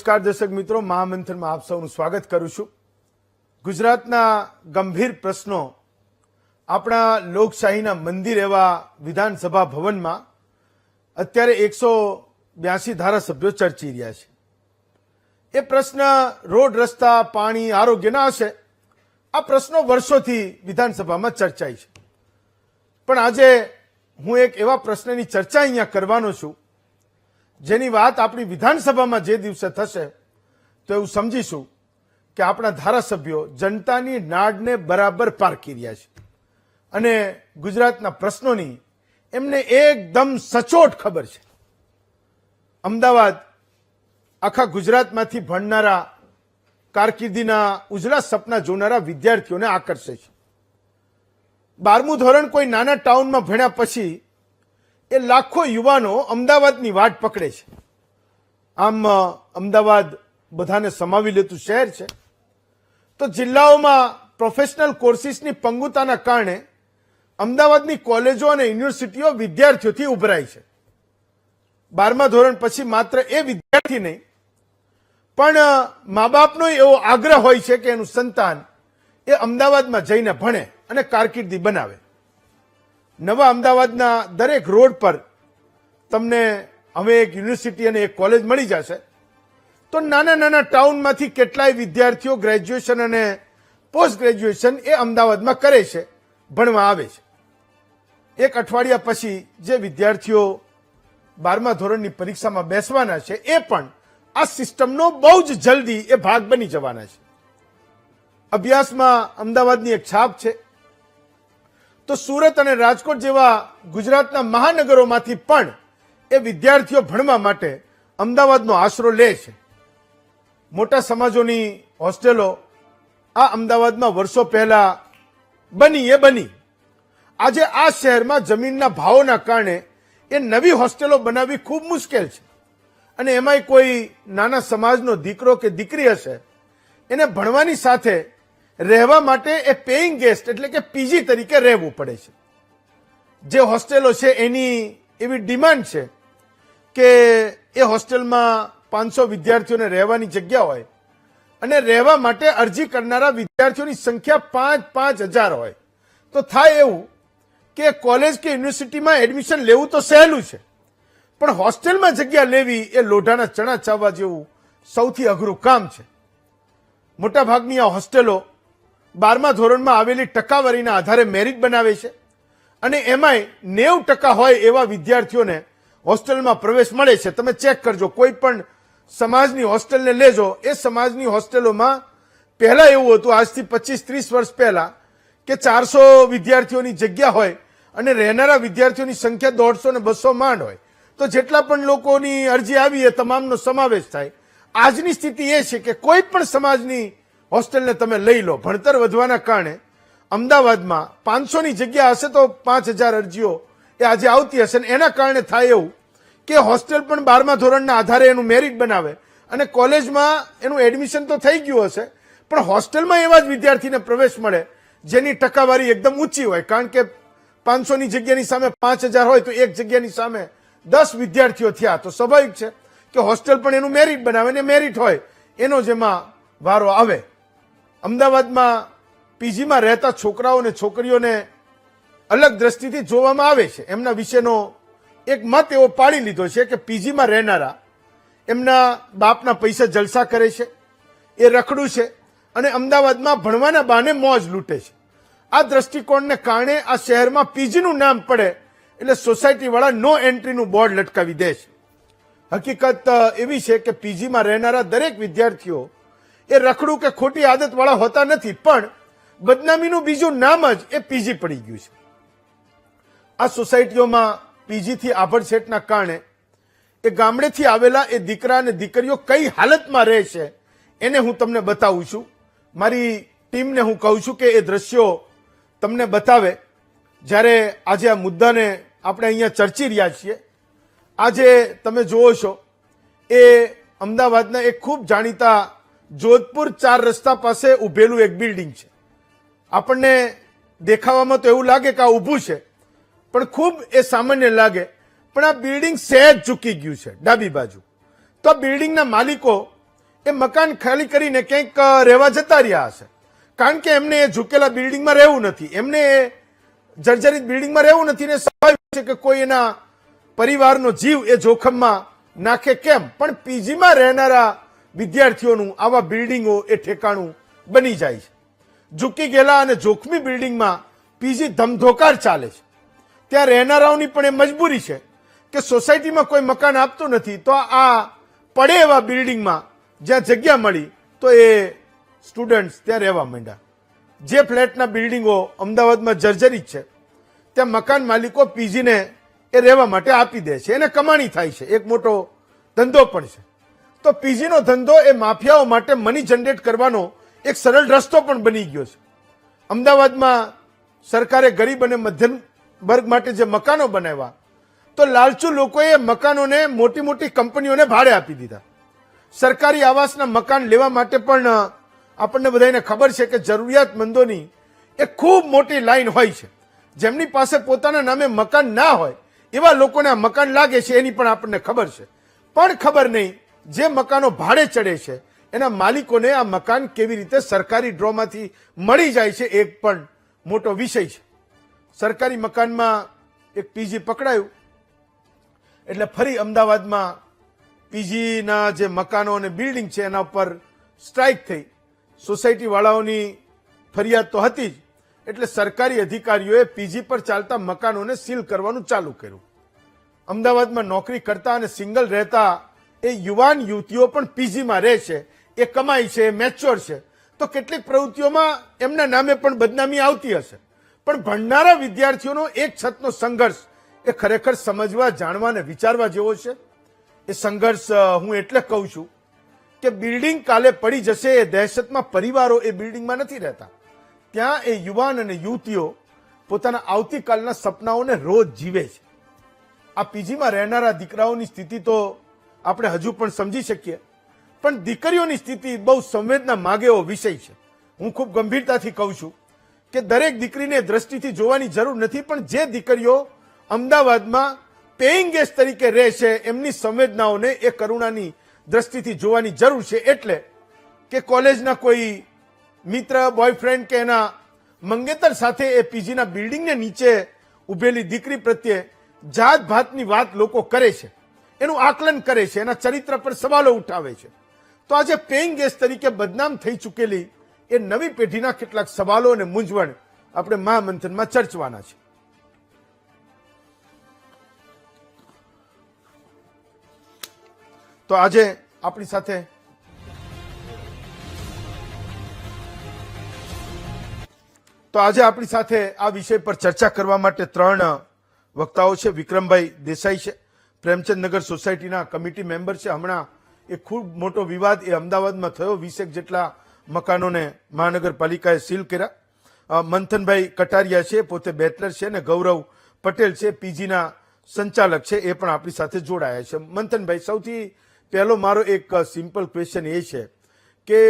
નમસ્કાર દર્શક મિત્રો, મહામંથનમાં આપ સૌનું સ્વાગત કરું છું। ગુજરાતના ગંભીર પ્રશ્નો આપણા લોકશાહીના મંદિર એવા વિધાનસભા ભવનમાં અત્યારે 182 ધારાસભ્યો ચર્ચી રહ્યા છે। એ પ્રશ્ન રોડ, રસ્તા, પાણી, આરોગ્યના હશે। આ પ્રશ્નો વર્ષોથી વિધાનસભામાં ચર્ચાય છે, પણ આજે હું એક એવા પ્રશ્નની ચર્ચા અહીંયા કરવાનો છું જેની વાત આપણી વિધાનસભામાં જે દિવસે થશે તો એવું સમજીશું કે આપણા ધારાસભ્યો જનતાની નાડને બરાબર પારખી રહ્યા છે અને ગુજરાતના પ્રશ્નોની એમને એકદમ સચોટ ખબર છે। અમદાવાદ આખા ગુજરાતમાંથી ભણનારા, કારકિર્દીના ઉજળા સપના જોનારા વિદ્યાર્થીઓને આકર્ષે છે। 12મું ધોરણ કોઈ નાના ટાઉનમાં ભણ્યા પછી એ લાખો યુવાનો અમદાવાદની વાટ પકડે છે। આમ અમદાવાદ બધાને સમાવી લેતું શહેર છે, તો જિલ્લાઓમાં પ્રોફેશનલ કોર્સિસની પંગુતાના કારણે અમદાવાદની કોલેજો અને યુનિવર્સિટીઓ વિદ્યાર્થીઓથી ઉભરાય છે। 12મા ધોરણ પછી માત્ર એ વિદ્યાર્થી નહીં પણ મા બાપનો એવો આગ્રહ હોય છે કે એનું સંતાન એ અમદાવાદમાં જઈને ભણે અને કારકિર્દી બનાવે। નવા અમદાવાદના દરેક રોડ પર તમને હવે એક યુનિવર્સિટી અને એક કોલેજ મળી જશે, તો નાના નાના ટાઉનમાંથી કેટલાય વિદ્યાર્થીઓ ગ્રેજ્યુએશન અને પોસ્ટ ગ્રેજ્યુએશન એ અમદાવાદમાં કરે છે, ભણવા આવે છે। એક અઠવાડિયા પછી જે વિદ્યાર્થીઓ 12મા ધોરણની પરીક્ષામાં બેસવાના છે એ પણ આ સિસ્ટમનો બહુ જ જલ્દી એ ભાગ બની જવાના છે। અભ્યાસમાં અમદાવાદની એક છાપ છે, તો સુરત અને રાજકોટ જેવા ગુજરાતના મહાનગરોમાંથી પણ એ વિદ્યાર્થીઓ ભણવા માટે અમદાવાદનો આશરો લે છે। મોટા સમાજોની હોસ્ટેલો આ અમદાવાદમાં વર્ષો પહેલા બની। આજે આ શહેરમાં જમીનના ભાવોના કારણે એ નવી હોસ્ટેલો બનાવવી ખૂબ મુશ્કેલ છે અને એમાંય કોઈ નાના સમાજનો દીકરો કે દીકરી હશે એને ભણવાની સાથે રહેવા માટે એ પેઇંગ ગેસ્ટ એટલે કે પીજી તરીકે રહેવું પડે છે। જે હોસ્ટેલો છે એની એવી ડિમાન્ડ છે કે એ હોસ્ટેલમાં 500 વિદ્યાર્થીઓને રહેવાની જગ્યા હોય અને રહેવા માટે અરજી કરનારા વિદ્યાર્થીઓની સંખ્યા 5,000 હોય, તો થાય એવું કે કોલેજ કે યુનિવર્સિટીમાં એડમિશન લેવું તો સહેલું છે, પણ હોસ્ટેલમાં જગ્યા લેવી એ લોઢાના ચણા ચાવવા જેવું સૌથી અઘરું કામ છે। મોટાભાગની આ હોસ્ટેલો 12મા ધોરણમાં આવેલી ટકાવારીના આધારે મેરિટ બનાવે છે અને એમાંય 90% હોય એવા વિદ્યાર્થીઓને હોસ્ટેલમાં પ્રવેશ મળે છે। તમે ચેક કરજો, કોઈ પણ સમાજની હોસ્ટેલને લેજો, એ સમાજની હોસ્ટેલોમાં પહેલા એવું હતું, આજથી 25-30 વર્ષ પહેલા, કે 400 વિદ્યાર્થીઓની જગ્યા હોય અને રહેનારા વિદ્યાર્થીઓની સંખ્યા 150 ને 200 માંડ હોય, તો જેટલા પણ લોકોની અરજી આવી એ તમામનો સમાવેશ થાય। આજની સ્થિતિ એ છે કે કોઈ પણ સમાજની હોસ્ટેલને તમે લઈ લો, ભણતર વધવાના કારણે અમદાવાદમાં 500ની જગ્યા હશે તો 5,000 અરજીઓ એ આજે આવતી હશે, એના કારણે થાય એવું કે હોસ્ટેલ પણ 12મા ધોરણના આધારે એનું મેરિટ બનાવે અને કોલેજમાં એનું એડમિશન તો થઈ ગયું હશે પણ હોસ્ટેલમાં એવા જ વિદ્યાર્થીને પ્રવેશ મળે જેની ટકાવારી એકદમ ઊંચી હોય, કારણ કે 500ની જગ્યાની સામે 5,000 હોય તો એક જગ્યાની સામે 10 વિદ્યાર્થીઓ થયા, તો સ્વાભાવિક છે કે હોસ્ટેલ પણ એનું મેરિટ બનાવે ને મેરિટ હોય એનો જેમાં વારો આવે। અમદાવાદમાં પીજીમાં રહેતા છોકરાઓ અને છોકરીઓને અલગ દ્રષ્ટિથી જોવામાં આવે છે। એમના વિશેનો એક મત એવો પાડી લીધો છે કે પીજીમાં રહેનારા એમના બાપના પૈસા જલસા કરે છે, એ રખડું છે અને અમદાવાદમાં ભણવાના બહાને મોજ લૂંટે છે। આ દ્રષ્ટિકોણને કારણે આ શહેરમાં પીજીનું નામ પડે એટલે સોસાયટીવાળા નો એન્ટ્રીનું બોર્ડ લટકાવી દે છે। હકીકત એવી છે કે પીજીમાં રહેનારા દરેક વિદ્યાર્થીઓ એ રખડું કે ખોટી આદતવાળા હોતા નથી, પણ બદનામીનું બીજું નામ જ એ પીજી પડી ગયું છે। આ સોસાયટીઓમાં પીજીથી આભડછેટના કારણે એ ગામડેથી આવેલા એ દીકરા અને દીકરીઓ કઈ હાલતમાં રહે છે એને હું તમને બતાવું છું। મારી ટીમને હું કહું છું કે એ દ્રશ્યો તમને બતાવે જ્યારે આજે આ મુદ્દાને આપણે અહીંયા ચર્ચી રહ્યા છીએ। આજે તમે જુઓ છો એ અમદાવાદના એક ખૂબ જાણીતા જોધપુર 4 રસ્તા પાસે ઉભેલું એક બિલ્ડિંગ છે। આપણને દેખાવામાં તો એવું લાગે કે આ ઊભું છે, પણ ખૂબ એ સામાન્ય લાગે, પણ આ બિલ્ડિંગ સહેજ ઝૂકી ગયું છે ડાબી બાજુ। તો આ બિલ્ડિંગના માલિકો એ મકાન ખાલી કરીને ક્યાંક રહેવા જતા રહ્યા હશે, કારણ કે એમને એ ઝૂકેલા બિલ્ડિંગમાં રહેવું નથી, એમને એ જર્જરિત બિલ્ડિંગમાં રહેવું નથી ને સ્વાભાવિક છે કે કોઈ એના પરિવારનો જીવ એ જોખમમાં નાખે કેમ. પણ પીજીમાં રહેનારા વિદ્યાર્થીઓનું આવા બિલ્ડિંગો એ ઠેકાણું બની જાય છે. ઝૂકી ગયેલા અને જોખમી બિલ્ડિંગમાં પીજી ધમધોકાર ચાલે છે. ત્યાં રહેનારાઓની પણ એ મજબૂરી છે કે સોસાયટીમાં કોઈ મકાન આપતું નથી, તો આ પડે એવા બિલ્ડિંગમાં જ્યાં જગ્યા મળી તો એ સ્ટુડન્ટ્સ ત્યાં રહેવા માંડ્યા. જે ફ્લેટના બિલ્ડિંગો અમદાવાદમાં જર્જરિત છે ત્યાં મકાન માલિકો પીજીને એ રહેવા માટે આપી દે છે, એને કમાણી થાય છે, એક મોટો ધંધો પણ છે. તો પીજીનો ધંધો એ માફિયાઓ માટે મની જનરેટ કરવાનો એક સરળ રસ્તો પણ બની ગયો છે. અમદાવાદમાં સરકારે ગરીબ અને મધ્યમ વર્ગ માટે જે મકાનો બનાવ્યા, તો લાલચુ લોકોએ મકાનોને મોટી મોટી કંપનીઓને ભાડે આપી દીધા. સરકારી આવાસના મકાન લેવા માટે પણ આપણને બધાને ખબર છે કે જરૂરિયાતમંદોની એક ખૂબ મોટી લાઈન હોય છે. જેમની પાસે પોતાના નામે મકાન ના હોય એવા લોકોને આ મકાન લાગે છે એની પણ આપણને ખબર છે. પણ ખબર નહીં જે મકાનો ભાડે ચડે છે એના માલિકોને આ મકાન કેવી રીતે સરકારી ડ્રોમાંથી મળી જાય છે, એક પણ મોટો વિષય છે. સરકારી મકાનમાં એક પીજી પકડાયું એટલે ફરી અમદાવાદમાં પીજીના જે મકાનો અને બિલ્ડિંગ છે એના ઉપર સ્ટ્રાઇક થઈ. સોસાયટી વાળાઓની ફરિયાદ તો હતી જ, એટલે સરકારી અધિકારીઓએ પીજી પર ચાલતા મકાનોને સીલ કરવાનું ચાલુ કર્યું. અમદાવાદમાં નોકરી કરતા અને સિંગલ રહેતા એ યુવાન યુવતીઓ પણ પીજીમાં રહે છે, એ કમાય છે, મેચ્યોર છે, તો કેટલીક પ્રવૃત્તિઓમાં એમના નામે પણ બદનામી આવતી હશે. પણ ભણનારા વિદ્યાર્થીઓનો એક છતનો સંઘર્ષ એ ખરેખર સમજવા, જાણવા અને વિચારવા જેવો છે. એ સંઘર્ષ હું એટલે કહું છું કે બિલ્ડિંગ કાલે પડી જશે એ દહેશતમાં પરિવારો એ બિલ્ડિંગમાં નથી રહેતા. ત્યાં એ યુવાન અને યુવતીઓ પોતાના આવતીકાલના સપનાઓને રોજ જીવે છે. આ પીજીમાં રહેનારા દીકરાઓની સ્થિતિ તો આપણે હજુ પણ સમજી શકીએ, પણ દીકરીઓની સ્થિતિ બહુ સંવેદના માગે એવો વિષય છે. હું ખૂબ ગંભીરતાથી કહું છું કે દરેક દીકરીને દ્રષ્ટિથી જોવાની જરૂર નથી, પણ જે દીકરીઓ અમદાવાદમાં પેઇંગ ગેસ્ટ તરીકે રહે છે એમની સંવેદનાઓને એ કરુણાની દ્રષ્ટિથી જોવાની જરૂર છે. એટલે કે કોલેજના કોઈ મિત્ર, બોયફ્રેન્ડ કે એના મંગેતર સાથે એ પીજીના બિલ્ડિંગને નીચે ઉભેલી દીકરી પ્રત્યે જાત ભાતની વાત લોકો કરે છે, એનું આકલન કરે છે, એના ચરિત્ર પર સવાલો ઉઠાવે છે. તો આજે પેઇંગ ગેસ્ટ તરીકે બદનામ થઈ ચૂકેલી એ નવી પેઢીના કેટલાક સવાલો અને મૂંઝવણ આપણે મહામંથનમાં ચર્ચવાના છે. તો આજે આપણી સાથે આ વિષય પર ચર્ચા કરવા માટે ત્રણ વક્તાઓ છે. વિક્રમભાઈ દેસાઈ છે, પ્રેમચંદનગર સોસાયટીના કમિટી મેમ્બર છે. હમણાં એક ખૂબ મોટો વિવાદ એ અમદાવાદમાં થયો, 20 જેટલા મકાનોને મહાનગરપાલિકાએ સીલ કર્યા. મંથનભાઈ કટારિયા છે, પોતે બેચલર છે, અને ગૌરવ પટેલ છે, પીજીના સંચાલક છે, એ પણ આપણી સાથે જોડાયા છે. મંથનભાઈ, સૌથી પહેલો મારો એક સિમ્પલ ક્વેશ્ચન એ છે કે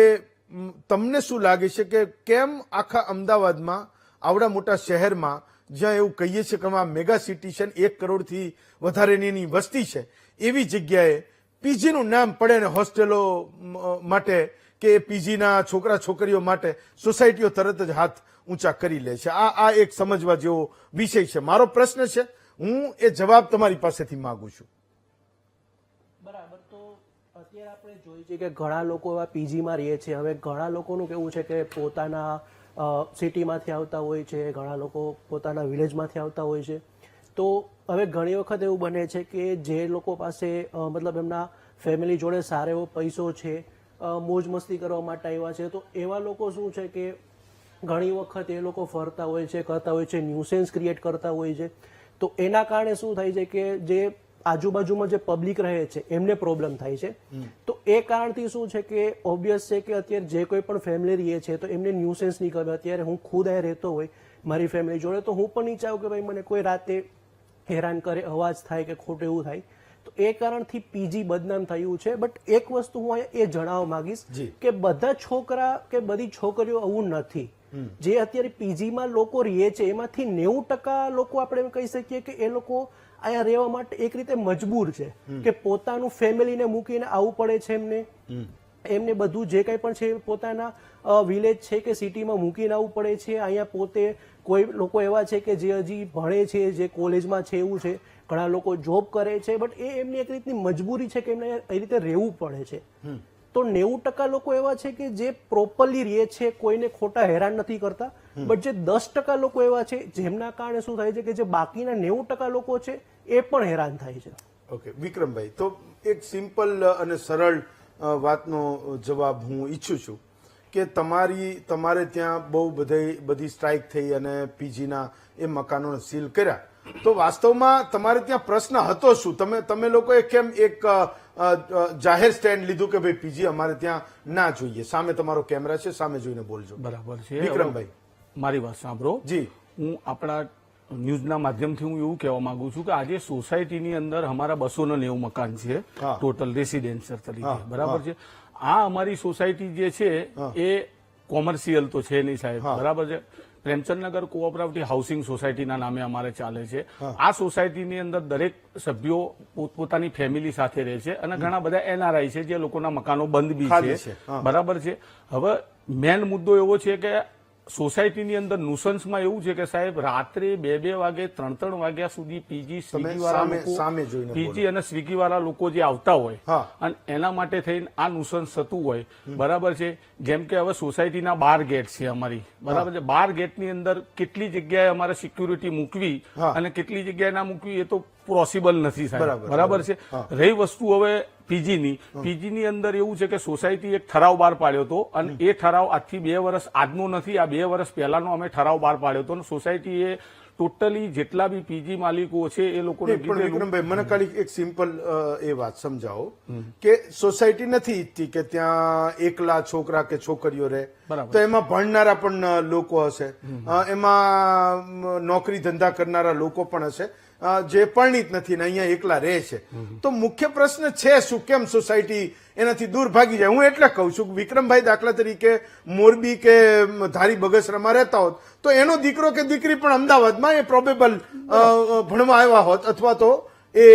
તમને શું લાગે છે કે કેમ આખા અમદાવાદમાં, આવડા મોટા શહેરમાં જ્યાં એવું કહીએ છીએ કે મેગા સિટી છે, 1 કરોડથી વધારેની વસ્તી છે, એવી જગ્યાએ પીજીનું નામ પડે ને હોસ્ટેલો માટે કે પીજીના છોકરા છોકરીઓ માટે સોસાયટીઓ તરત જ હાથ ઊંચા કરી લે છે. આ એક સમજવા જેવો વિષય છે. મારો પ્રશ્ન છે, હું એ જવાબ તમારી પાસેથી માંગુ છું. બરાબર. તો અત્યારે આપણે જોઈએ છીએ કે ઘણા લોકો એવા પીજીમાં રહે છે. હવે ઘણા લોકોનું કેવું છે કે પોતાના સિટીમાંથી આવતા હોય છે, ઘણા લોકો પોતાના વિલેજમાંથી આવતા હોય છે. તો હવે ઘણી વખત એવું બને છે કે જે લોકો પાસે મતલબ એમના ફેમિલી જોડે સારો એવો પૈસો છે, મોજ મસ્તી કરવા માટે આવ્યા છે, તો એવા લોકો શું છે કે ઘણી વખત એ લોકો ફરતા હોય છે, કરતા હોય છે, ન્યુસેન્સ ક્રિએટ કરતા હોય છે. તો એના કારણે શું થાય છે કે જે આજુબાજુમાં જે પબ્લિક રહે છે એમને પ્રોબ્લેમ થાય છે. તો એ કારણથી શું છે કે ઓબ્વિયસ છે કે અત્યારે જે કોઈ પણ ફેમિલી રહે છે તો એમને ન્યુસેન્સ નહીં ગમે. અત્યારે હું ખુદ અહીં રહેતો હોય મારી ફેમિલી જોડે, તો હું પણ નહીં ચાહું કે ભાઈ મને કોઈ રાતે હેરાન કરે, અવાજ થાય કે ખોટું એવું થાય. તો એ કારણથી પીજી બદનામ થયું છે. બટ એક વસ્તુ હું અહીંયા એ જણાવવા માંગીશ કે બધા છોકરા કે બધી છોકરીઓ આવું નથી. જે અત્યારે પીજીમાં લોકો રહે છે એમાંથી 90% લોકો આપણે એમ કહી શકીએ કે એ લોકો અહીંયા રહેવા માટે એક રીતે મજબૂર છે કે પોતાનું ફેમિલીને મૂકીને આવવું પડે છે એમને. એમને બધું જે કંઈ પણ છે પોતાના વિલેજ છે કે સિટીમાં મૂકીને આવવું પડે છે. અહીંયા પોતે કોઈ લોકો એવા છે કે જે હજી ભણે છે, જે કોલેજમાં છે એવું છે, ઘણા લોકો જોબ કરે છે, બટ એ એમની એક રીતની મજબૂરી છે કે એમને એ રીતે રહેવું પડે છે. તો 90% લોકો એવા છે કે જે પ્રોપરલી રહે છે, કોઈને ખોટા હેરાન નથી કરતા, બટ જે 10% લોકો એવા છે જેમના કારણે શું થાય છે કે જે બાકીના 90% લોકો છે એ પણ હેરાન થાય છે. ઓકે વિક્રમભાઈ, તો એક સિમ્પલ અને સરળ વાતનો જવાબ હું ઈચ્છું છું કે તમારે ત્યાં બહુ બધી સ્ટ્રાઇક થઈ અને પીજીના એ મકાનોને સીલ કર્યા, તો વાસ્તવમાં તમારે ત્યાં પ્રશ્ન હતો શું? તમે લોકોએ કેમ એક જાહેર સ્ટેન્ડ લીધું કે ભાઈ પીજી અમારે ત્યાં ના જોઈએ? સામે તમારો કેમેરા છે, સામે જોઈને બોલજો. બરાબર છે વિક્રમભાઈ, મારી વાત સાંભળો. જી, હું આપણા ન્યૂઝના માધ્યમથી હું એવું કહેવા માંગુ છું કે આજે સોસાયટીની અંદર અમારા 290 મકાન છે ટોટલ રેસિડેન્શિયલ તરીકે, બરાબર છે. આ અમારી સોસાયટી જે છે એ કોમર્શિયલ તો છે નહીં સાહેબ, બરાબર છે. પ્રેમચંદનગર કોઓપરેટિવ હાઉસિંગ સોસાયટીના નામે અમારે ચાલે છે. આ સોસાયટીની અંદર દરેક સભ્યો પોતપોતાની ફેમિલી સાથે રહે છે અને ઘણા બધા એનઆરઆઈ છે જે લોકોના મકાનો બંધ બી છે, બરાબર છે. હવે મેન મુદ્દો એવો છે કે સોસાયટીની અંદર નુસન્સમાં એવું છે કે સાહેબ રાત્રે 2 વાગે 3 વાગ્યા સુધી પીજી સ્વિગી વાળા પીજી અને સ્વિગી વાળા લોકો જે આવતા હોય અને એના માટે થઈને આ નુસન્સ થતું હોય, બરાબર છે. જેમ કે હવે સોસાયટીના 12 ગેટ છે અમારી, બરાબર છે. 12 ગેટની અંદર કેટલી જગ્યાએ અમારે સિક્યુરિટી મૂકવી અને કેટલી જગ્યાએ ના મૂકવી એ તો પોસિબલ નથી સાહેબ, બરાબર છે. રહી વસ્તુ હવે પીજીની અંદર એવું છે કે સોસાયટી એક ઠરાવ બહાર પાડ્યો હતો અને એ ઠરાવ આજથી 2 વર્ષ આજનો નથી, આ 2 વર્ષ પહેલાનો અમે ઠરાવ બહાર પાડ્યો હતો અને સોસાયટીએ ટોટલી જેટલા બી પીજી માલિકો છે એ લોકોને વિક્રમભાઈ મને ખાલી એક સિમ્પલ એ વાત સમજાવો કે સોસાયટી નથી ઈચ્છતી કે ત્યાં એકલા છોકરા કે છોકરીઓ રહે, તો એમાં ભણનારા પણ લોકો હશે, એમાં નોકરી ધંધા કરનારા લોકો પણ હશે જે પરિણીત નથી ને અહીંયા એકલા રહે છે. તો મુખ્ય પ્રશ્ન છે શું, કેમ સોસાયટી એનાથી દૂર ભાગી જાય? હું એટલે કહું છું કે વિક્રમભાઈ દાખલા તરીકે મોરબી કે ધારી બગસરામાં રહેતા હોત તો એનો દીકરો કે દીકરી પણ અમદાવાદમાં એ પ્રોબેબલ ભણવા આવ્યા હોત અથવા તો એ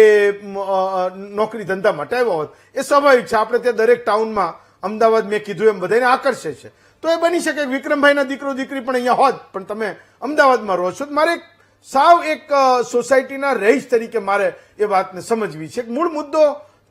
નોકરી ધંધા માટે આવ્યા હોત. એ સ્વાભાવિક છે, આપણે ત્યાં દરેક ટાઉનમાં અમદાવાદ મેં કીધું એમ બધાને આકર્ષે છે. તો એ બની શકે વિક્રમભાઈના દીકરો દીકરી પણ અહીંયા હોત પણ તમે અમદાવાદમાં રહો છો. મારે સાવ એક સોસાયટીના રહીશ તરીકે મારે એ વાતને સમજવી છે. મૂળ મુદ્દો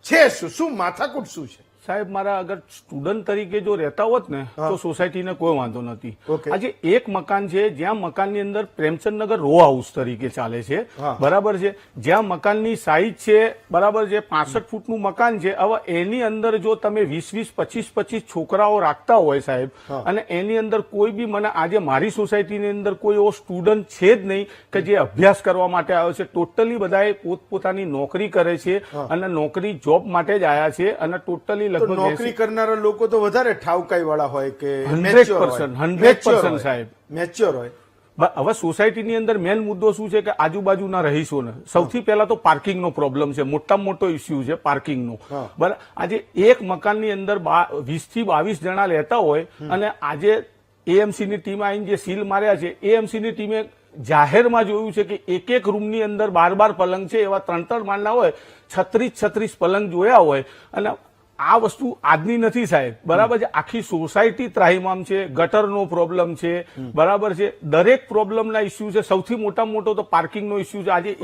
છે શું માથાકૂટ શું છે? સાહેબ મારા અગર સ્ટુડન્ટ તરીકે જો રહેતા હોત ને તો સોસાયટીને કોઈ વાંધો નથી. આજે એક મકાન છે જ્યાં મકાનની અંદર પ્રેમચંદનગર રો હાઉસ તરીકે ચાલે છે, બરાબર છે. જ્યાં મકાનની સાઈઝ છે, બરાબર છે, 65 ફૂટનું મકાન છે. હવે એની અંદર જો તમે 20, 25 છોકરાઓ રાખતા હોય સાહેબ અને એની અંદર કોઈ બી મને આજે મારી સોસાયટીની અંદર કોઈ એવો સ્ટુડન્ટ છે જ નહીં કે જે અભ્યાસ કરવા માટે આવ્યો છે. ટોટલી બધાએ પોતપોતાની નોકરી કરે છે અને નોકરી જોબ માટે જ આવ્યા છે અને ટોટલી નોકરી કરનારા લોકો તો વધારે ઠાવકાઈ વાળા હોય કે 100% સાહેબ મેચ્યોર હોય. હવે સોસાયટીની અંદર મેન મુદ્દો શું છે કે આજુબાજુના રહીશોને સૌથી પહેલા તો પાર્કિંગનો પ્રોબ્લેમ છે, મોટામાં મોટો ઇસ્યુ છે પાર્કિંગનો, બરાબર. આજે એક મકાનની અંદર 20 થી 22 જણા રહેતા હોય અને આજે એએમસીની ટીમ આવીને જે સીલ માર્યા છે, એએમસીની ટીમે જાહેરમાં જોયું છે કે એક રૂમની અંદર 12 પલંગ છે, એવા 3 માળના હોય 36 પલંગ જોયા હોય. અને આ વસ્તુ આજની નથી સાહેબ, બરાબર છે. આખી સોસાયટી ત્રાહિમામ છે, ગટરનો પ્રોબ્લેમ છે, બરાબર છે. દરેક પ્રોબ્લેમના ઇસ્યુ છે. સૌથી મોટામાં મોટો તો પાર્કિંગનો ઇસ્યુ છે. આજે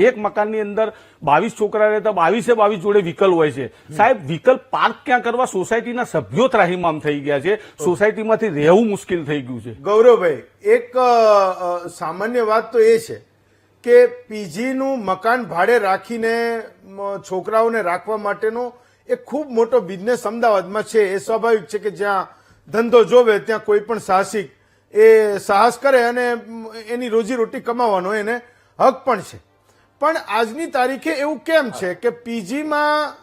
એક મકાનની અંદર 22 છોકરા રહેતા 22 જોડે વ્હીકલ હોય છે સાહેબ. વ્હીકલ પાર્ક ક્યાં કરવા? સોસાયટીના સભ્યો ત્રાહિમામ થઈ ગયા છે, સોસાયટીમાંથી રહેવું મુશ્કેલ થઈ ગયું છે. ગૌરવભાઈ, એક સામાન્ય વાત તો એ છે કે પીજીનું મકાન ભાડે રાખીને છોકરાઓને રાખવા માટેનો એક ખૂબ મોટો બિઝનેસ અમદાવાદમાં છે. એ સ્વાભાવિક છે કે જ્યાં ધંધો જોવે ત્યાં કોઈ પણ સાહસિક એ સાહસ કરે અને એની રોજીરોટી કમાવાનો એને હક પણ છે. પણ આજની તારીખે એવું કેમ છે કે પીજીમાં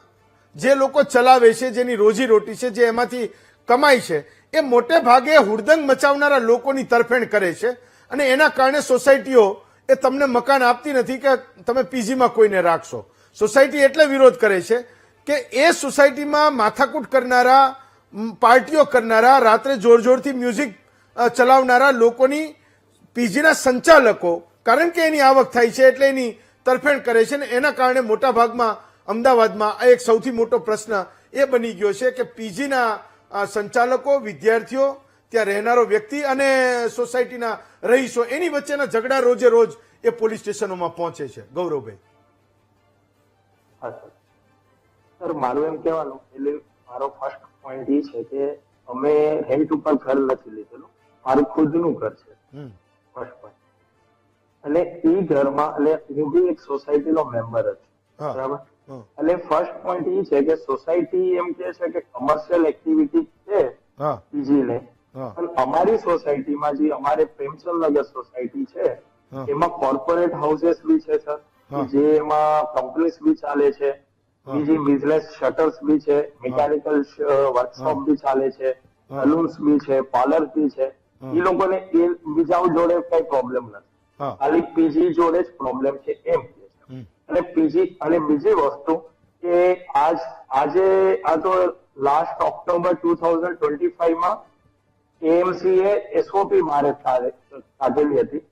જે લોકો ચલાવે છે, જેની રોજીરોટી છે, જે એમાંથી કમાય છે, એ મોટે ભાગે હુડદંગ મચાવનારા લોકોની તરફેણ કરે છે અને એના કારણે સોસાયટીઓ એ તમને મકાન આપતી નથી કે તમે પીજીમાં કોઈને રાખશો. સોસાયટી એટલે વિરોધ કરે છે કે એ સોસાયટીમાં માથાકૂટ કરનારા, પાર્ટીઓ કરનારા, રાત્રે જોરથી મ્યુઝિક ચલાવનારા લોકોની પીજીના સંચાલકો, કારણ કે એની આવક થાય છે એટલે એની તરફેણ કરે છે ને એના કારણે મોટા ભાગમાં અમદાવાદમાં એક સૌથી મોટો પ્રશ્ન એ બની ગયો છે કે પીજીના સંચાલકો, વિદ્યાર્થીઓ, ત્યાં રહેનારો વ્યક્તિ અને સોસાયટીના રહીશો એની વચ્ચેના ઝઘડા રોજે રોજ એ પોલીસ સ્ટેશનોમાં પહોંચે છે. ગૌરવભાઈ. હા સર, મારું એમ કહેવાનું એટલે મારો ફર્સ્ટ પોઈન્ટ એ છે કે અમે રેન્ટ ઉપર ઘર નથી લીધેલું, મારું ખુદનું ઘર છે ફર્સ્ટ પોઈન્ટ. અને એ ઘરમાં એટલે હું બી એક સોસાયટીનો મેમ્બર જ છું, બરાબર. એટલે ફર્સ્ટ પોઈન્ટ એ છે કે સોસાયટી એમ કે છે કે કમર્શિયલ એક્ટિવિટી છે પીજી ને, પણ અમારી સોસાયટીમાં જે અમારે પ્રેમચંદ નગર સોસાયટી છે એમાં કોર્પોરેટ હાઉસીસ બી છે સર, જે એમાં કંપનીઝ બી ચાલે છે, બીજી બિઝનેસ શટર્સ બી છે, મિકેનિકલ વર્કશોપ બી ચાલે છે, સલૂન્સ બી છે, પાર્લર બી છે. એ લોકોને એ બીજા જોડે કઈ પ્રોબ્લેમ નથી, ખાલી પીજી જોડે જ પ્રોબ્લેમ છે એમ કે છે. અને પીજી અને બીજી વસ્તુ કે આજે આ તો લાસ્ટ ઓક્ટોબર 2025 માં એએમસી એ એસઓપી બહાર કાઢેલી હતી,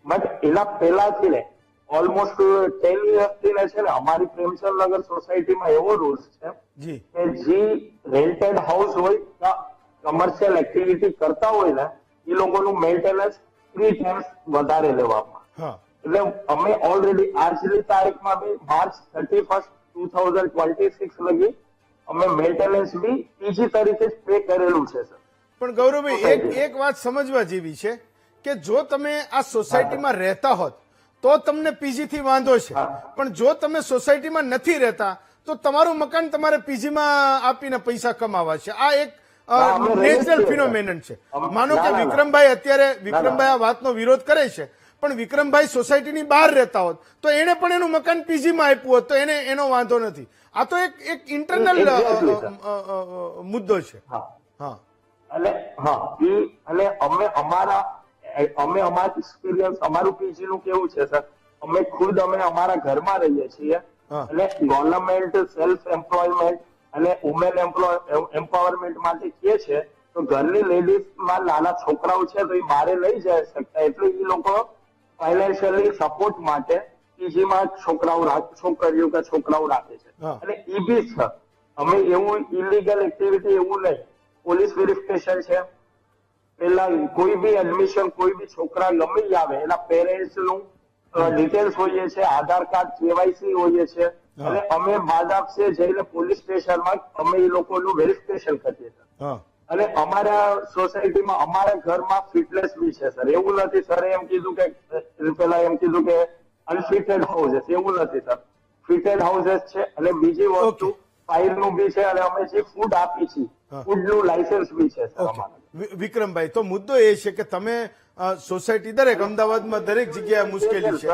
બટ એના પહેલાથી ને ઓલમોસ્ટ 10 yearsથી ને છે ને અમારી પ્રેમચંદ નગર સોસાયટીમાં એવો રૂલ્સ છે કે જે રેન્ટેડ હાઉસ હોય, કમર્શિયલ એક્ટિવિટી કરતા હોય ને એ લોકોનું મેન્ટેનન્સ 3 times વધારે લેવામાં. એટલે અમે ઓલરેડી આજની તારીખમાં બી માર્ચ 31, 2026 લગી અમે મેન્ટેનન્સ બી પીજી તરીકે જ પે કરેલું છે સર. પણ ગૌરવભાઈ એક વાત સમજવા જેવી છે કે જો તમે આ સોસાયટીમાં રહેતા હોત તો તમને પીજી થી વાંધો છે, પણ જો તમે સોસાયટીમાં નથી રહેતા તો તમારું મકાન તમારે પીજીમાં આપીને પૈસા કમાવા છે. આ એક નેચરલ ફિનોમેનન છે. માનો કે વિક્રમભાઈ આ વાતનો વિરોધ કરે છે, પણ વિક્રમભાઈ સોસાયટીની બહાર રહેતા હોત તો એને પણ એનું મકાન પીજીમાં આપ્યું હોત તો એનો વાંધો નથી. આ તો એક ઇન્ટરનલ મુદ્દો છે. અને અમે અમારા એક્સપિરિયન્સ, અમારું પીજી નું કેવું છે સર, અમે ખુદ અમારા ઘરમાં રહીએ છીએ અને ગવર્નમેન્ટ સેલ્ફ એમ્પ્લોયમેન્ટ અને વુમેન એમ્પાવરમેન્ટ માટે કે છે તો ઘરની લેડીઝ માં નાના છોકરાઓ છે તો એ બહાર લઈ જઈ શકતા, એટલે એ લોકો ફાઇનાન્શિયલી સપોર્ટ માટે પીજીમાં છોકરીઓ કે છોકરાઓ રાખે છે. અને એ બી સર અમે એવું ઇલીગલ એક્ટિવિટી એવું નહીં, પોલીસ વેરિફિકેશન છે, પેલા કોઈ બી એડમિશન, કોઈ બી છોકરા ગમે આવે એના પેરેન્ટ્સ નું ડિટેલ્સ હોઈએ છે, આધાર કાર્ડ, કેવાયસી હોઈએ છે, અને અમે બાદ આપશે જઈને પોલીસ સ્ટેશનમાં અમે એ લોકોનું વેરિફિકેશન કરીએ છીએ. અને અમારા સોસાયટીમાં અમારા ઘરમાં ફિટનેસ બી છે સર, એવું નથી સર એમ કીધું કે પેલા એમ કીધું કે અનફિટેડ હાઉસીસ, એવું નથી સર, ફિટેડ હાઉસીસ છે. અને બીજી વસ્તુ ફાયર નું બી છે, અને અમે જે ફૂડ આપી છીએ ફૂડ નું લાયસન્સ બી છે સર અમારા. વિક્રમભાઈ, તો મુદ્દો એ છે કે તમે સોસાયટી દરેક અમદાવાદમાં દરેક જગ્યાએ મુશ્કેલી છે.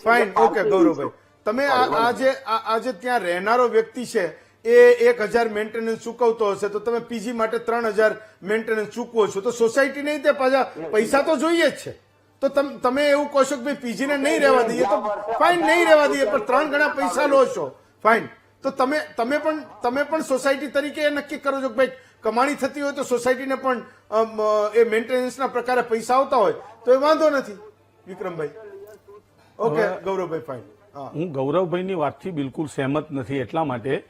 ફાઇન, ઓકે ગૌરવભાઈ, તમે આજે ત્યાં રહેનારો વ્યક્તિ છે એ 1000 મેન્ટેનન્સ ચૂકવતો હશે તો તમે પીજી માટે 3000 મેન્ટેનન્સ ચૂકવો છો, તો સોસાયટી નહીં તે પાછા પૈસા તો જોઈએ જ છે. તો તમે એવું કહો છો કે ભાઈ પીજી ને નહીં રહેવા દઈએ તો ફાઇન, નહીં રહેવા દઈએ, પણ 3 ગણા પૈસા લો છો, ફાઇન. તો તમે પણ સોસાયટી તરીકે એ નક્કી કરો છો કે ભાઈ કમાણી થતી હોય તો સોસાયટીને પણ એ મેન્ટેનન્સના પ્રકારે પૈસા આવતા હોય તો એ વાંધો નથી. વિક્રમભાઈ. Okay Gauravbhai, fine. હું ગૌરવભાઈની વાતથી બિલકુલ સહેમત નથી, એટલા માટે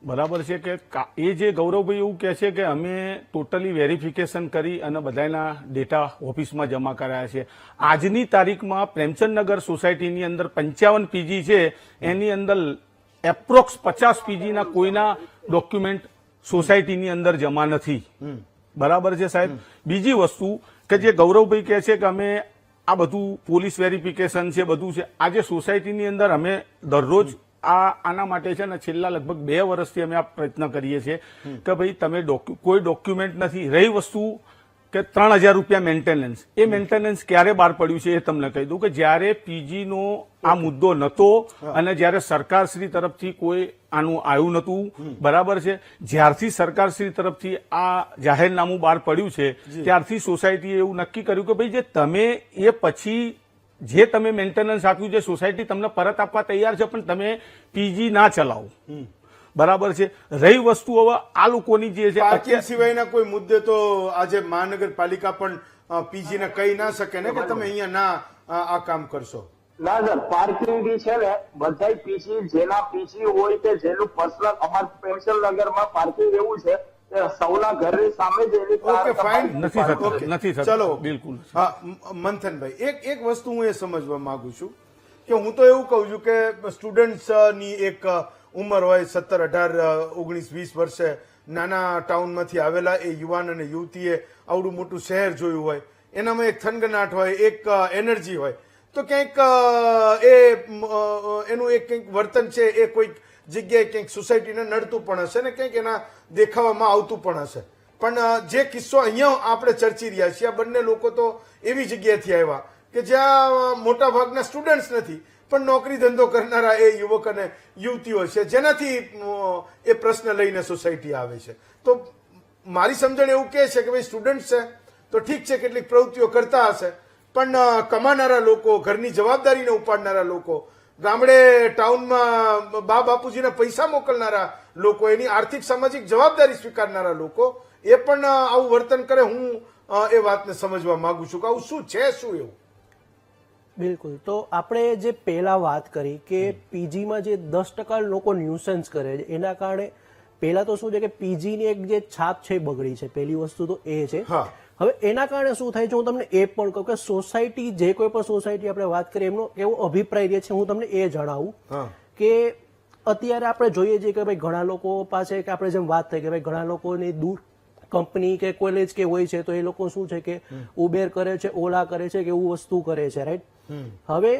બરાબર છે કે એ જે ગૌરવભાઈ એવું કહે છે કે અમે ટોટલી વેરિફિકેશન કરી અને બધાના ડેટા ઓફિસમાં જમા કરાયા છે. આજની તારીખમાં પ્રેમચંદ નગર સોસાયટીની અંદર 55 પીજી છે, એની અંદર એપ્રોક્સ 50 પીજીના કોઈના ડોક્યુમેન્ટ સોસાયટીની અંદર જમા નથી. બરાબર છે સાહેબ. બીજી વસ્તુ કે જે ગૌરવભાઈ કહે છે કે અમે આ બધું પોલીસ વેરિફિકેશન છે, બધું છે, આજે સોસાયટીની અંદર અમે દરરોજ આના માટે છે ને છેલ્લા લગભગ 2 વર્ષથી અમે આ પ્રયત્ન કરીએ છીએ કે ભાઈ તમે કોઈ ડોક્યુમેન્ટ નથી. રહી વસ્તુ કે 3000 રૂપિયા મેન્ટેનન્સ, એ મેન્ટેનન્સ ક્યારે બહાર પડ્યું છે એ તમને કહી દઉં કે જ્યારે પીજીનો આ મુદ્દો નતો અને જ્યારે સરકારશ્રી તરફથી કોઈ આનું આવ્યું નતું, બરાબર છે, જ્યારથી સરકારશ્રી તરફથી આ જાહેરનામું બહાર પડ્યું છે ત્યારથી સોસાયટીએ એવું નક્કી કર્યું કે ભાઈ જે તમે એ પછી જે તમે મેન્ટેનન્સ આપ્યું છે સોસાયટી તમને પરત આપવા તૈયાર છે, પણ તમે પીજી ના ચલાવો. બરાબર છે. રહી વસ્તુ હવે આ લોકોની જે છે પાર્કિંગ સિવાયના કોઈ મુદ્દે તો આજે મહાનગરપાલિકા પણ પીજી ને કહી ના શકે ને કે તમે અહીંયા ના આ કામ કરશો. ના સર, પાર્કિંગ બી છે ને બધા પીસી, જેના પીસી હોય કે જેનું પર્સનલ, અમાર પેન્શન નગરમાં પાર્કિંગ એવું છે કે સૌના ઘરની સામે જ એની કાર ઓકે, ફાઇન. નથી થતું, ઓકે. નથી થતું. ચલો, બિલકુલ. હા, મંથનભાઈ, એક વસ્તુ હું એ સમજવા માંગુ છું કે હું તો એવું કહું છું કે સ્ટુડન્ટ્સ ની એક ઉંમર હોય 17, 18, 19, 20 વર્ષે, નાના ટાઉનમાંથી આવેલા એ યુવાન અને યુવતીએ આવડું મોટું શહેર જોયું હોય, એનામાં એક થનગનાટ હોય, એક એનર્જી હોય, તો ક્યાંક એનું એક કંઈક વર્તન છે એ કોઈક જગ્યાએ ક્યાંક સોસાયટીને નડતું પણ હશે ને ક્યાંક એના દેખાવામાં આવતું પણ હશે. પણ જે કિસ્સો અહીંયા આપણે ચર્ચી રહ્યા છીએ, આ બંને લોકો તો એવી જગ્યાએથી આવ્યા કે જ્યાં મોટા ભાગના સ્ટુડન્ટ્સ નથી, પણ નોકરી ધંધો કરનારા એ યુવક અને યુવતીઓ છે, જેનાથી એ પ્રશ્ન લઈને સોસાયટી આવે છે. તો મારી સમજણ એવું કહે છે કે ભાઈ સ્ટુડન્ટ છે તો ઠીક છે, કેટલીક પ્રવૃત્તિઓ કરતા હશે, પણ કમાનારા લોકો, ઘરની જવાબદારીને ઉપાડનારા લોકો, ગામડે ટાઉનમાં બા બાપુજીને પૈસા મોકલનારા લોકો, એની આર્થિક સામાજિક જવાબદારી સ્વીકારનારા લોકો એ પણ આવું વર્તન કરે. હું એ વાતને સમજવા માંગુ છું કે આવું શું છે, શું એવું. બિલકુલ. તો આપણે જે પહેલા વાત કરી કે પીજીમાં જે 10% લોકો ન્યુસન્સ કરે છે, એના કારણે પહેલા તો શું છે કે પીજીની એક જે છાપ છે એ બગડી છે. પહેલી વસ્તુ તો એ છે. હા. હવે એના કારણે શું થાય છે, હું તમને એ પણ કહું કે સોસાયટી, જે કોઈ પણ સોસાયટી આપણે વાત કરીએ, એમનો એવો અભિપ્રાય રહે છે, હું તમને એ જણાવું કે અત્યારે આપણે જોઈએ છીએ કે ભાઈ ઘણા લોકો પાસે, કે આપણે જેમ વાત થઈ કે ભાઈ ઘણા લોકોની દૂર કંપની કે કોલેજ કે હોય છે, તો એ લોકો શું છે કે ઉબેર કરે છે, ઓલા કરે છે, કે એવું વસ્તુ કરે છે, રાઈટ. હવે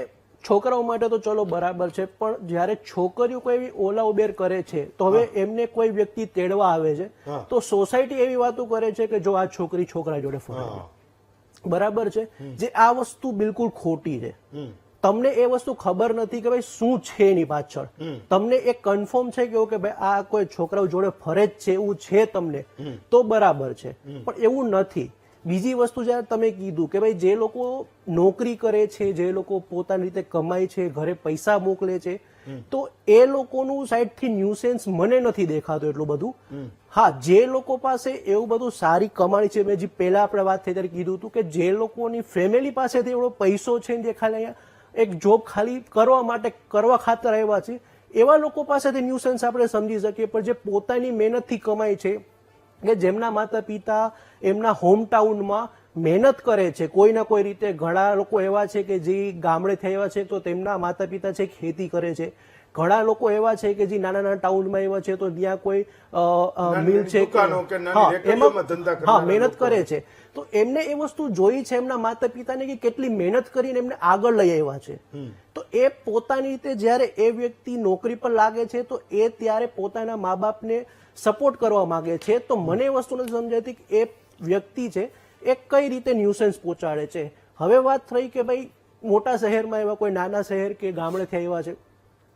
છોકરાઓ માટે તો ચલો બરાબર છે, પણ જયારે છોકરીઓ કોઈ એવી ઓલા ઉબેર કરે છે, તો હવે એમને કોઈ વ્યક્તિ તેડવા આવે છે, તો સોસાયટી એવી વાતો કરે છે કે જો આ છોકરી છોકરા જોડે ફરે, બરાબર છે, જે આ વસ્તુ બિલકુલ ખોટી છે. તમને એ વસ્તુ ખબર નથી કે ભાઈ શું છે એની પાછળ. તમને એ કન્ફર્મ છે કે ભાઈ આ કોઈ છોકરાઓ જોડે ફરે જ છે એવું છે તમને, તો બરાબર છે, પણ એવું નથી. બીજી વસ્તુ જયારે તમે કીધું કે ભાઈ જે લોકો નોકરી કરે છે, જે લોકો પોતાની રીતે કમાય છે, ઘરે પૈસા મોકલે છે, તો એ લોકોનું સાઈડથી ન્યુસેન્સ મને નથી દેખાતું એટલું બધું. હા, જે લોકો પાસે એવું બધું સારી કમાણી છે, મેં જે પહેલા આપણે વાત થઈ ત્યારે કીધું હતું કે જે લોકોની ફેમિલી પાસેથી એવડો પૈસો છે, જે ખાલી અહીંયા એક જોબ ખાલી કરવા માટે, કરવા ખાતર આવ્યા છે, એવા લોકો પાસેથી ન્યુસન્સ આપણે સમજી શકીએ. પણ જે પોતાની મહેનતથી કમાય છે, કે જેમના માતા પિતા એમના હોમટાઉનમાં મહેનત કરે છે કોઈ ના કોઈ રીતે, ઘણા લોકો એવા છે કે જે ગામડેથી આવ્યા છે તો તેમના માતા પિતા છે ખેતી કરે છે, ઘણા લોકો એવા છે કે જે નાના નાના ટાઉનમાં એવા છે તો ત્યાં કોઈ મિલ છે, મહેનત કરે છે, તો એમને એ વસ્તુ જોઈ છે એમના માતા પિતાને કે કેટલી મહેનત કરીને એમને આગળ લઈ આવ્યા છે. તો એ પોતાની રીતે જયારે એ વ્યક્તિ નોકરી પર લાગે છે, તો એ ત્યારે પોતાના મા બાપને સપોર્ટ કરવા માંગે છે. તો મને એ વસ્તુ નથી સમજાતી કે એ વ્યક્તિ છે એ કઈ રીતે ન્યુસન્સ પહોંચાડે છે. હવે વાત થઈ કે ભાઈ મોટા શહેરમાં એવા કોઈ નાના શહેર કે ગામડેથી આવ્યા છે,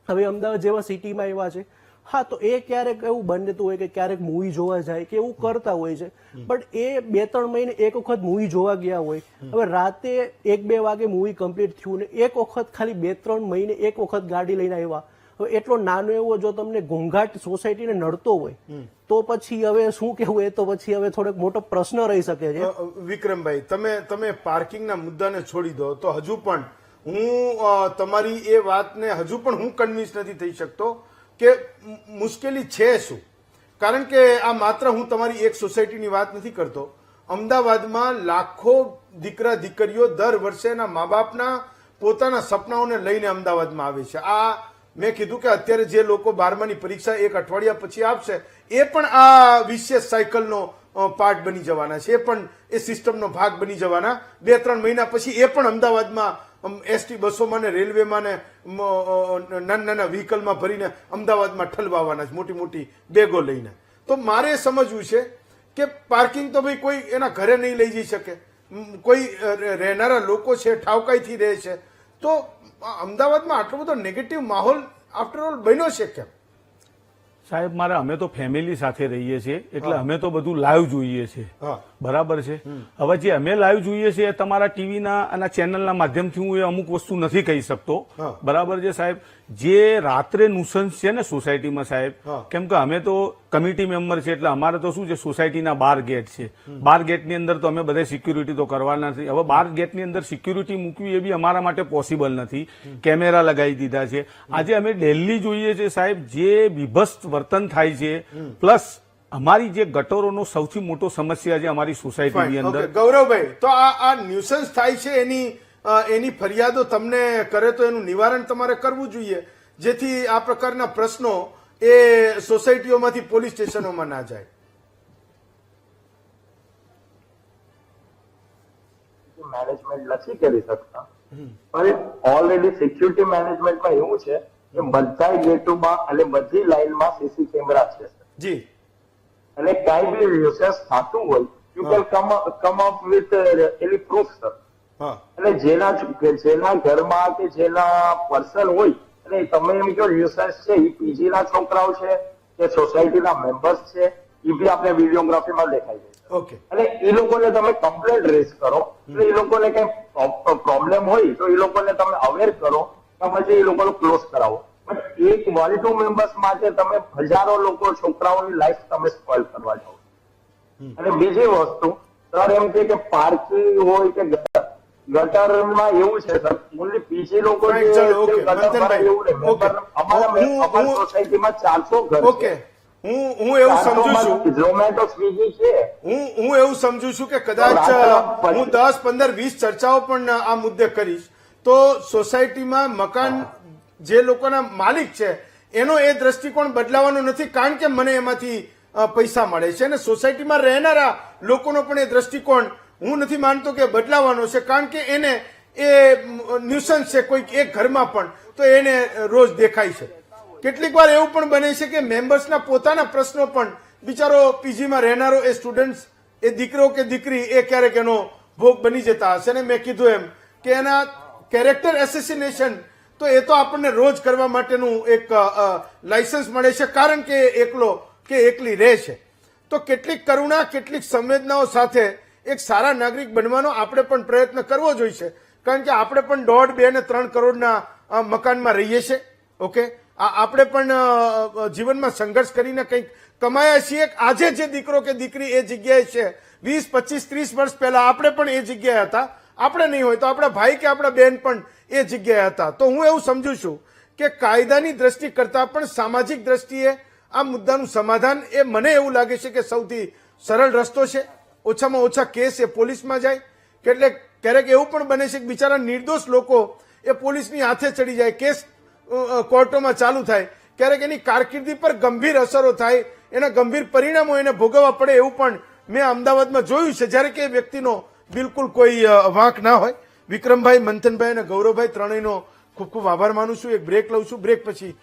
હવે અમદાવાદ જેવા સિટીમાં આવ્યા છે, હા, તો એ ક્યારેક એવું બનતું હોય કે ક્યારેક મૂવી જોવા જાય કે એવું કરતા હોય છે, બટ એ 2-3 મહિને એક વખત મૂવી જોવા ગયા હોય, હવે રાતે 1-2 વાગે મૂવી કમ્પ્લીટ થયું ને એક વખત ખાલી 2-3 મહિને એક વખત ગાડી લઈને આવ્યા, હવે એટલો નાનો એવો જો તમને ઘોંઘાટ સોસાયટીને નડતો હોય તો પછી હવે શું કેવું, એ તો પછી હવે થોડોક મોટો પ્રશ્ન રહી શકે છે. વિક્રમભાઈ, તમે પાર્કિંગના મુદ્દાને છોડી દો તો હજુ પણ હું તમારી એ વાતને હજુ પણ હું કન્વિન્સ નથી થઈ શકતો કે મુશ્કેલી છે શું. કારણ કે આ માત્ર હું તમારી એક સોસાયટીની વાત નથી કરતો. અમદાવાદમાં લાખો દીકરા દીકરીઓ દર વર્ષે એના મા બાપના પોતાના સપનાઓને લઈને અમદાવાદમાં આવે છે. આ મેં કીધું કે અત્યારે જે લોકો 12માની પરીક્ષા એક અઠવાડિયા પછી આપશે એ પણ આ વિશેષ સાયકલનો પાર્ટ બની જવાના છે, એ પણ એ સિસ્ટમનો ભાગ બની જવાના. 2-3 મહિના પછી એ પણ અમદાવાદમાં એસટી બસોમાં ને રેલવેમાં ને નાના નાના વ્હીકલમાં ભરીને અમદાવાદમાં ઠલવાવાના છે, મોટી મોટી બેગો લઈને. તો મારે સમજવું છે કે પાર્કિંગ તો ભાઈ કોઈ એના ઘરે નહીં લઈ જઈ શકે, કોઈ રહેનારા લોકો છે ઠાવકાઈથી રહે છે, તો અમદાવાદમાં આટલો બધો નેગેટિવ માહોલ આફ્ટર ઓલ બન્યો છે કેમ? સાહેબ અમે તો ફેમિલી સાથે રહીએ છીએ એટલે અમે તો બધું લાઈવ જોઈએ છીએ હા. બરાબર છે. હવે જે અમે લાઈવ જોઈએ છીએ એ તમારા ટીવીના અને ચેનલના માધ્યમથી હું એ અમુક વસ્તુ નથી કહી શકતો. હા. બરાબર છે સાહેબ. જે રાત્રે નુસન્સ છે ને સોસાયટીમાં સાહેબ, હા. કેમ કે અમે તો કમિટી મેમ્બર છે એટલે અમારે તો શું છે, સોસાયટીના 12 ગેટ છે. 12 ગેટની અંદર તો અમે બધા સિક્યુરિટી તો કરવાના નથી. હવે 12 ગેટની અંદર સિક્યુરિટી મૂકવી એ બી અમારા માટે પોસિબલ નથી. કેમેરા લગાવી દીધા છે. આજે અમે ડેલી જોઈએ છે સાહેબ, જે બીભત્સ વર્તન થાય છે, પ્લસ અમારી જે ગટરોનો સૌથી મોટો સમસ્યા છે અમારી સોસાયટીની Fine. અંદર. Okay. ગૌરવભાઈ, તો આ ન્યુસન્સ થાય છે એની ફરિયાદો તમને કરે તો એનું નિવારણ તમારે કરવું જોઈએ, જેથી આ પ્રકારના પ્રશ્નો એ સોસાયટીઓમાંથી પોલીસ સ્ટેશનોમાં ના જાય. મેનેજમેન્ટ નથી કરી શકતા, પણ ઓલરેડી સિક્યુરિટી મેનેજમેન્ટમાં એવું છે કે બધા ગેટોમાં અને બધી લાઈનમાં સીસી કેમેરા છે જી. અને કાંઈ બી ન્યુસન્સ થતું હોય you can come up with any proof sir. હા. અને જેના ઘરમાં કે જેના પર્સન હોય અને તમે એમ કહો ન્યુસન્સ છે એ પીજી ના છોકરાઓ છે કે સોસાયટીના મેમ્બર્સ છે, એ બી આપણે વિડીયોગ્રાફીમાં દેખાઈ જાય. ઓકે. અને એ લોકોને તમે કમ્પ્લેન્ટ રેઝ કરો, એટલે એ લોકોને કઈ પ્રોબ્લેમ હોય તો એ લોકોને તમે અવેર કરો, પછી એ લોકોને ક્લોઝ કરાવો. પણ એક 1-2 મેમ્બર્સ માટે તમે હજારો લોકો છોકરાઓની લાઈફ તમે સ્પોઇલ કરવા જાઓ. અને બીજી વસ્તુ સર એમ કે પાર્કિંગ હોય કે ગટરમાં એવું છે સર, ઓનલી પીજી લોકો Right, ચલો, okay. મંથનભાઈ, okay. અમારી સોસાયટીમાં 400 ઘર ઓકે. છે. હું એવું સમજુ છું, ઝોમેટો સ્વીગી છે. હું એવું સમજુ છું કે કદાચ હું 10, 15, 20 ચર્ચાઓ પણ આ મુદ્દે કરીશ, તો સોસાયટીમાં મકાન જે લોકોના માલિક છે એનો એ દ્રષ્ટિકોણ બદલાવાનો નથી, કારણ કે મને એમાંથી પૈસા મળે છે, અને સોસાયટીમાં રહેનારા લોકોનો પણ એ દ્રષ્ટિકોણ હું નથી માનતો કે બદલાવાનો છે, કારણ કે એને એ ન્યુસન્સ છે કોઈક એક ઘરમાં પણ, તો એને રોજ દેખાય છે. કેટલીક વાર એવું પણ બને છે કે મેમ્બર્સના પોતાના પ્રશ્નો પણ બિચારો પીજીમાં રહેનારો એ સ્ટુડન્ટ, એ દીકરો કે દીકરી એ ક્યારેક એનો ભોગ બની જતા હશે. અને મેં કીધું એમ કે એના કેરેક્ટર એસેસિનેશન તો એ તો આપણને રોજ કરવા માટેનું એક લાયસન્સ મળે છે, કારણ કે એકલો કે એકલી રહે છે. તો કેટલીક કરુણા, કેટલીક સંવેદનાઓ સાથે એક સારા નાગરિક બનવાનો આપણે પણ પ્રયત્ન કરવો જોઈએ, કારણ કે આપણે પણ 1.5, 2 અને 3 કરોડના મકાનમાં રહીએ છીએ. ઓકે. આપણે પણ જીવનમાં સંઘર્ષ કરીને કંઈક કમાયા છીએ. આજે જે દીકરો કે દીકરી એ જગ્યાએ છે, 20, 25, 30 વર્ષ પહેલા આપણે પણ એ જગ્યાએ હતા. આપણે નહીં હોય તો આપણા ભાઈ કે આપણા બેન પણ એ જગ્યાએ હતા. તો હું એવું સમજુ છું કે કાયદાની દ્રષ્ટિ કરતા પણ સામાજિક દ્રષ્ટિએ આ મુદ્દાનું સમાધાન એ મને એવું લાગે છે કે સૌથી સરળ રસ્તો છે. ઓછામાં ઓછા કેસ એ પોલીસમાં જાય. ક્યારેક એવું પણ બને છે કે બિચારા નિર્દોષ લોકો એ પોલીસની હાથે ચડી જાય, કેસ કોર્ટોમાં ચાલુ થાય, ક્યારેક એની કારકિર્દી પર ગંભીર અસરો થાય, એના ગંભીર પરિણામો એને ભોગવવા પડે, એવું પણ મેં અમદાવાદમાં જોયું છે, જ્યારે કે એ વ્યક્તિનો બિલકુલ કોઈ વાંક ના હોય. વિક્રમભાઈ, મંથનભાઈ અને ગૌરવભાઈ ત્રણેયનો ખૂબ ખૂબ આભાર માનું છું. એક બ્રેક લઉં છું, બ્રેક પછી